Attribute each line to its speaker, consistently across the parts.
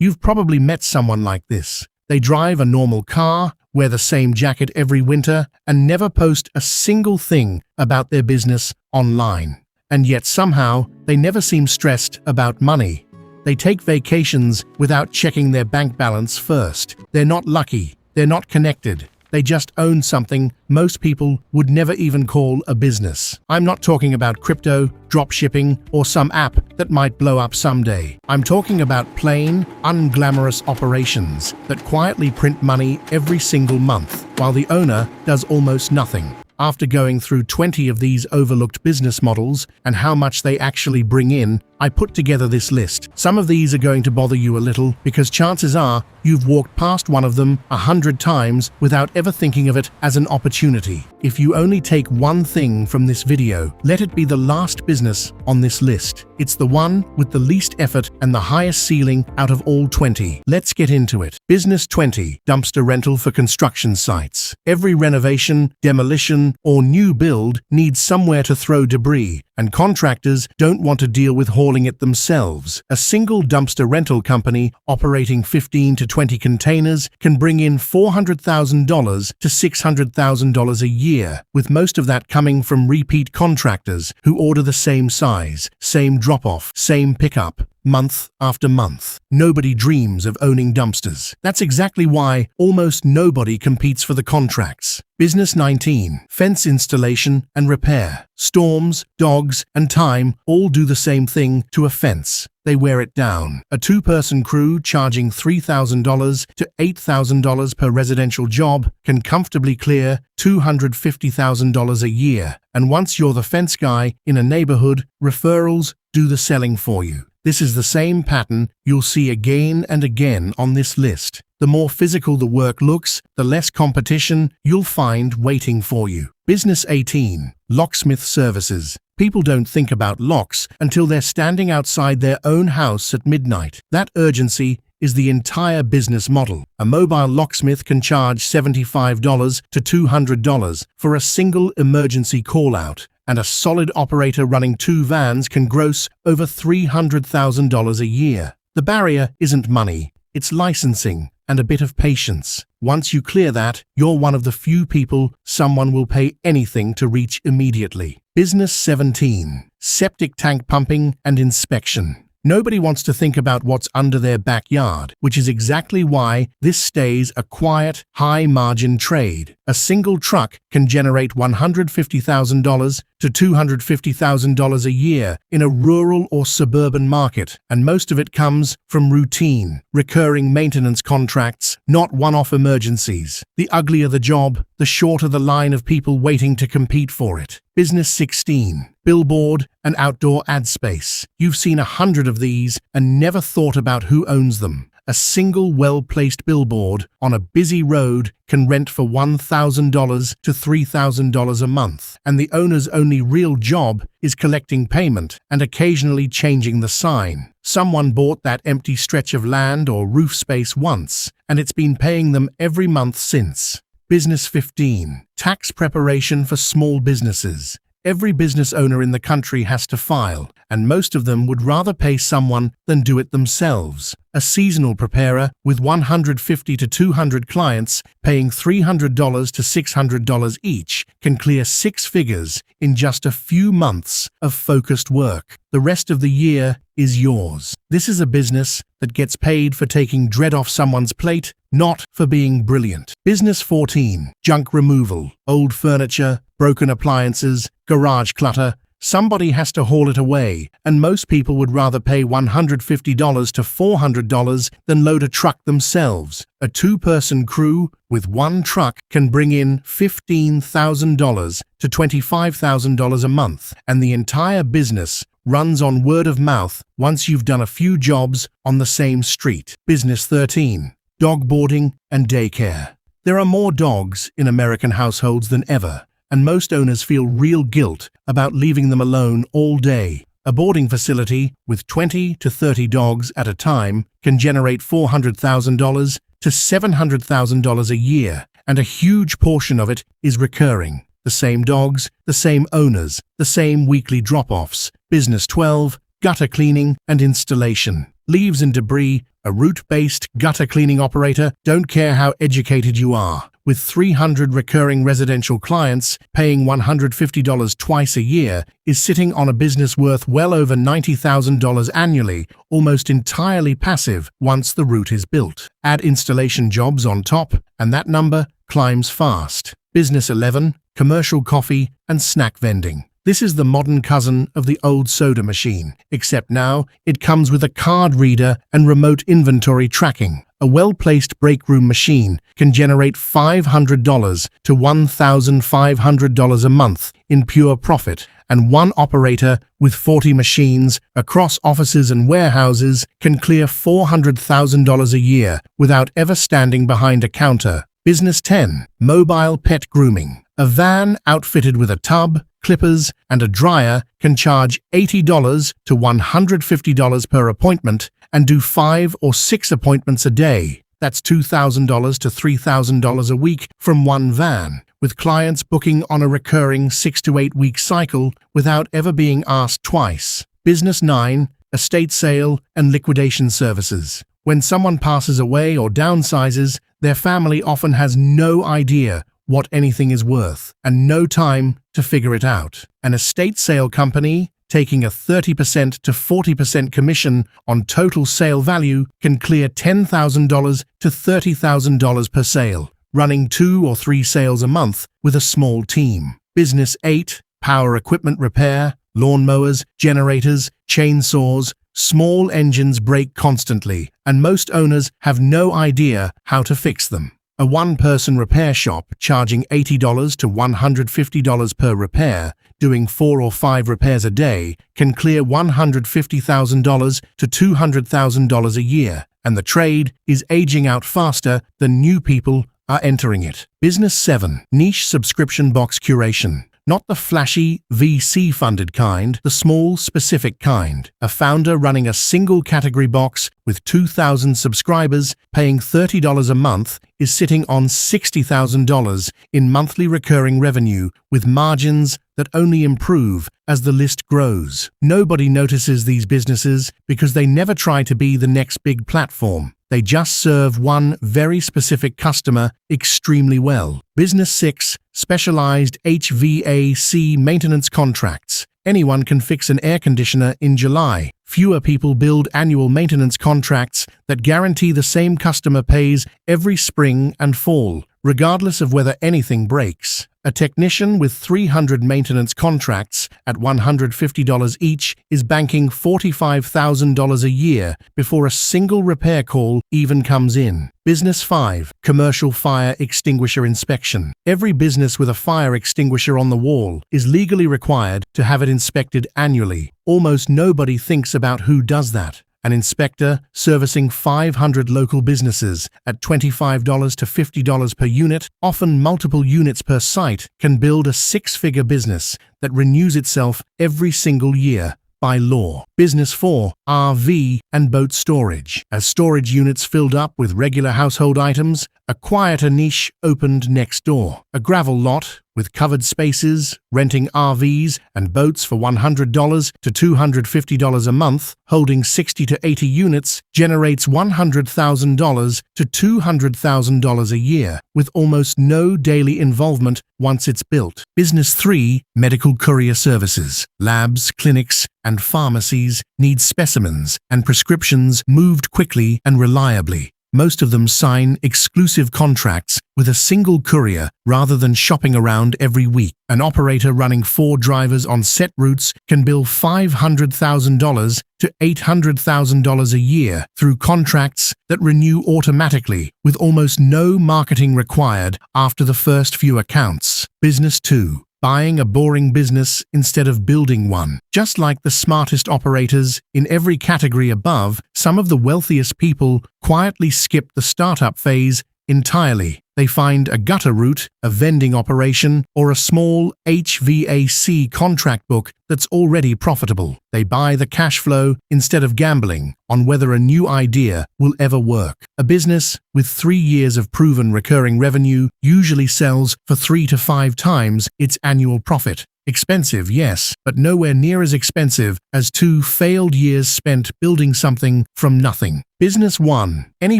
Speaker 1: You've probably met someone like this. They drive a normal car, wear the same jacket every winter, and never post a single thing about their business online. And yet somehow, they never seem stressed about money. They take vacations without checking their bank balance first. They're not lucky. They're not connected. They just own something most people would never even call a business. I'm not talking about crypto, drop shipping, or some app that might blow up someday. I'm talking about plain, unglamorous operations that quietly print money every single month, while the owner does almost nothing. After going through 20 of these overlooked business models and how much they actually bring in, I put together this list. Some of these are going to bother you a little because chances are you've walked past one of them 100 times without ever thinking of it as an opportunity. If you only take one thing from this video, let it be the last business on this list. It's the one with the least effort and the highest ceiling out of all 20. Let's get into it. Business 20, dumpster rental for construction sites. Every renovation, demolition, or new build needs somewhere to throw debris, and contractors don't want to deal with hauling it themselves. A single dumpster rental company operating 15 to 20 containers can bring in $400,000 to $600,000 a year, with most of that coming from repeat contractors who order the same size, same drop-off, same pickup, month after month. Nobody dreams of owning dumpsters. That's exactly why almost nobody competes for the contracts. Business 19, fence installation and repair. Storms, dogs, and time all do the same thing to a fence. They wear it down. A two-person crew charging $3,000 to $8,000 per residential job can comfortably clear $250,000 a year. And once you're the fence guy in a neighborhood, referrals do the selling for you. This is the same pattern you'll see again and again on this list. The more physical the work looks, the less competition you'll find waiting for you. Business 18, locksmith services. People don't think about locks until they're standing outside their own house at midnight. That urgency is the entire business model. A mobile locksmith can charge $75 to $200 for a single emergency call-out, and a solid operator running 2 vans can gross over $300,000 a year. The barrier isn't money, it's licensing and a bit of patience. Once you clear that, you're one of the few people someone will pay anything to reach immediately. Business 17, septic tank pumping and inspection. Nobody wants to think about what's under their backyard, which is exactly why this stays a quiet, high-margin trade. A single truck can generate $150,000 to $250,000 a year in a rural or suburban market, and most of it comes from routine, recurring maintenance contracts, not one-off emergencies. The uglier the job, the shorter the line of people waiting to compete for it. Business 16, billboard and outdoor ad space. You've seen 100 of these and never thought about who owns them. A single well-placed billboard on a busy road can rent for $1,000 to $3,000 a month, and the owner's only real job is collecting payment and occasionally changing the sign. Someone bought that empty stretch of land or roof space once, and it's been paying them every month since. Business 15, tax preparation for small businesses. Every business owner in the country has to file, and most of them would rather pay someone than do it themselves. A seasonal preparer with 150 to 200 clients paying $300 to $600 each can clear 6 figures in just a few months of focused work. The rest of the year is yours. This is a business that gets paid for taking dread off someone's plate, not for being brilliant. Business 14, junk removal. Old furniture, broken appliances, garage clutter. Somebody has to haul it away, and most people would rather pay $150 to $400 than load a truck themselves. A 2-person crew with 1 truck can bring in $15,000 to $25,000 a month, and the entire business runs on word of mouth once you've done a few jobs on the same street. Business 13, dog boarding and daycare. There are more dogs in American households than ever, and most owners feel real guilt about leaving them alone all day. A boarding facility with 20 to 30 dogs at a time can generate $400,000 to $700,000 a year, and a huge portion of it is recurring. The same dogs, the same owners, the same weekly drop-offs. Business 12, gutter cleaning and installation. leaves and debris, a route-based gutter cleaning operator, don't care how educated you are. With 300 recurring residential clients, paying $150 twice a year is sitting on a business worth well over $90,000 annually, almost entirely passive once the route is built. Add installation jobs on top, and that number climbs fast. Business 11, commercial coffee and snack vending. This is the modern cousin of the old soda machine, except now it comes with a card reader and remote inventory tracking. A well-placed break room machine can generate $500 to $1,500 a month in pure profit, and one operator with 40 machines across offices and warehouses can clear $400,000 a year without ever standing behind a counter. Business 10, mobile pet grooming. A van outfitted with a tub, clippers, and a dryer can charge $80 to $150 per appointment and do 5 or 6 appointments a day. That's $2,000 to $3,000 a week from one van, with clients booking on a recurring 6 to 8 week cycle without ever being asked twice. Business 9, estate sale and liquidation services. When someone passes away or downsizes, their family often has no idea what anything is worth and no time to figure it out. An estate sale company, taking a 30% to 40% commission on total sale value, can clear $10,000 to $30,000 per sale, running 2 or 3 sales a month with a small team. Business 8, power equipment repair, lawnmowers, generators, chainsaws. Small engines break constantly, and most owners have no idea how to fix them. A one-person repair shop charging $80 to $150 per repair, doing 4 or 5 repairs a day, can clear $150,000 to $200,000 a year, and the trade is aging out faster than new people are entering it. Business 7, niche subscription box curation. Not the flashy, VC-funded kind, the small, specific kind. A founder running a single category box with 2,000 subscribers paying $30 a month is sitting on $60,000 in monthly recurring revenue with margins that only improve as the list grows. Nobody notices these businesses because they never try to be the next big platform. They just serve one very specific customer extremely well. Business 6, specialized HVAC maintenance contracts. Anyone can fix an air conditioner in July. Fewer people build annual maintenance contracts that guarantee the same customer pays every spring and fall, regardless of whether anything breaks. A technician with 300 maintenance contracts at $150 each is banking $45,000 a year before a single repair call even comes in. Business 5, commercial fire extinguisher inspection. Every business with a fire extinguisher on the wall is legally required to have it inspected annually. Almost nobody thinks about who does that. An inspector servicing 500 local businesses at $25 to $50 per unit, often multiple units per site, can build a 6-figure business that renews itself every single year by law. Business 4, RV and boat storage. As storage units filled up with regular household items, a quieter niche opened next door. A gravel lot with covered spaces, renting RVs and boats for $100 to $250 a month, holding 60 to 80 units, generates $100,000 to $200,000 a year, with almost no daily involvement once it's built. Business 3, medical courier services. Labs, clinics, and pharmacies need specimens and prescriptions moved quickly and reliably. Most of them sign exclusive contracts with a single courier rather than shopping around every week. An operator running 4 drivers on set routes can bill $500,000 to $800,000 a year through contracts that renew automatically with almost no marketing required after the first few accounts. Business 2. Buying a boring business instead of building one. Just like the smartest operators in every category above, some of the wealthiest people quietly skip the startup phase entirely. They find a gutter route, a vending operation, or a small HVAC contract book that's already profitable. They buy the cash flow instead of gambling on whether a new idea will ever work. A business with 3 years of proven recurring revenue usually sells for 3 to 5 times its annual profit, Expensive, yes, but nowhere near as expensive as 2 failed years spent building something from nothing. Business 1. Any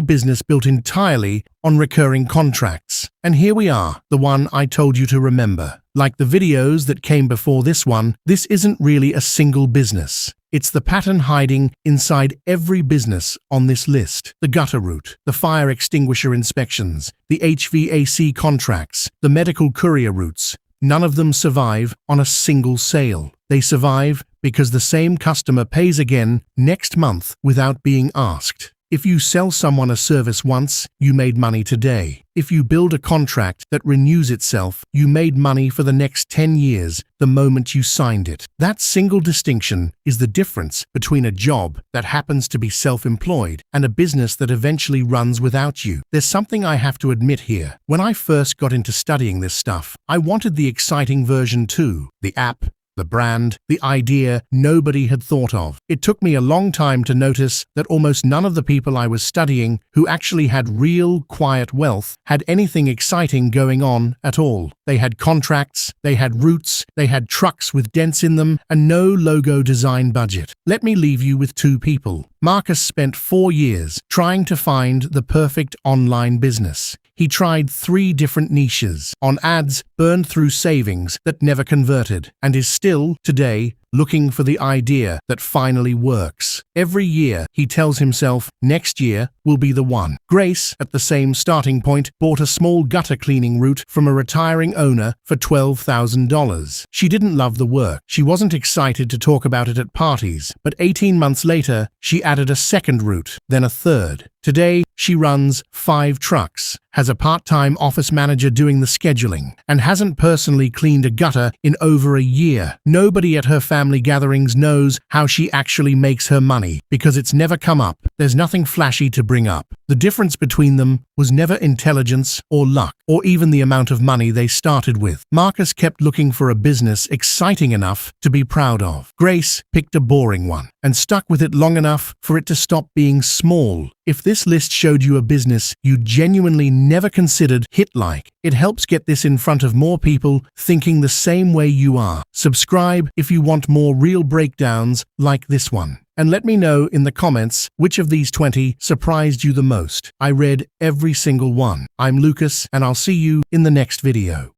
Speaker 1: business built entirely on recurring contracts. And here we are, the one I told you to remember. Like the videos that came before this one, this isn't really a single business. It's the pattern hiding inside every business on this list. The gutter route, the fire extinguisher inspections, the HVAC contracts, the medical courier routes. None of them survive on a single sale. They survive because the same customer pays again next month without being asked. If you sell someone a service once, you made money today. If you build a contract that renews itself, you made money for the next 10 years the moment you signed it. That single distinction is the difference between a job that happens to be self-employed and a business that eventually runs without you. There's something I have to admit here. When I first got into studying this stuff, I wanted the exciting version too. The app, the brand, the idea nobody had thought of. It took me a long time to notice that almost none of the people I was studying who actually had real, quiet wealth had anything exciting going on at all. They had contracts, they had routes, they had trucks with dents in them, and no logo design budget. Let me leave you with 2 people. Marcus spent 4 years trying to find the perfect online business. He tried 3 different niches on ads, burned through savings that never converted, and is still, today, looking for the idea that finally works. Every year, he tells himself, next year will be the one. Grace, at the same starting point, bought a small gutter cleaning route from a retiring owner for $12,000. She didn't love the work. She wasn't excited to talk about it at parties, but 18 months later, she added a second route, then a third. Today, she runs 5 trucks, has a part-time office manager doing the scheduling, and hasn't personally cleaned a gutter in over a year. Nobody at her family gatherings knows how she actually makes her money, because it's never come up. There's nothing flashy to bring up. The difference between them was never intelligence or luck, or even the amount of money they started with. Marcus kept looking for a business exciting enough to be proud of. Grace picked a boring one, and stuck with it long enough for it to stop being small. If this list showed you a business you genuinely never considered hit-like, it helps get this in front of more people thinking the same way you are. Subscribe if you want more real breakdowns like this one. And let me know in the comments which of these 20 surprised you the most. I read every single one. I'm Lucas, and I'll see you in the next video.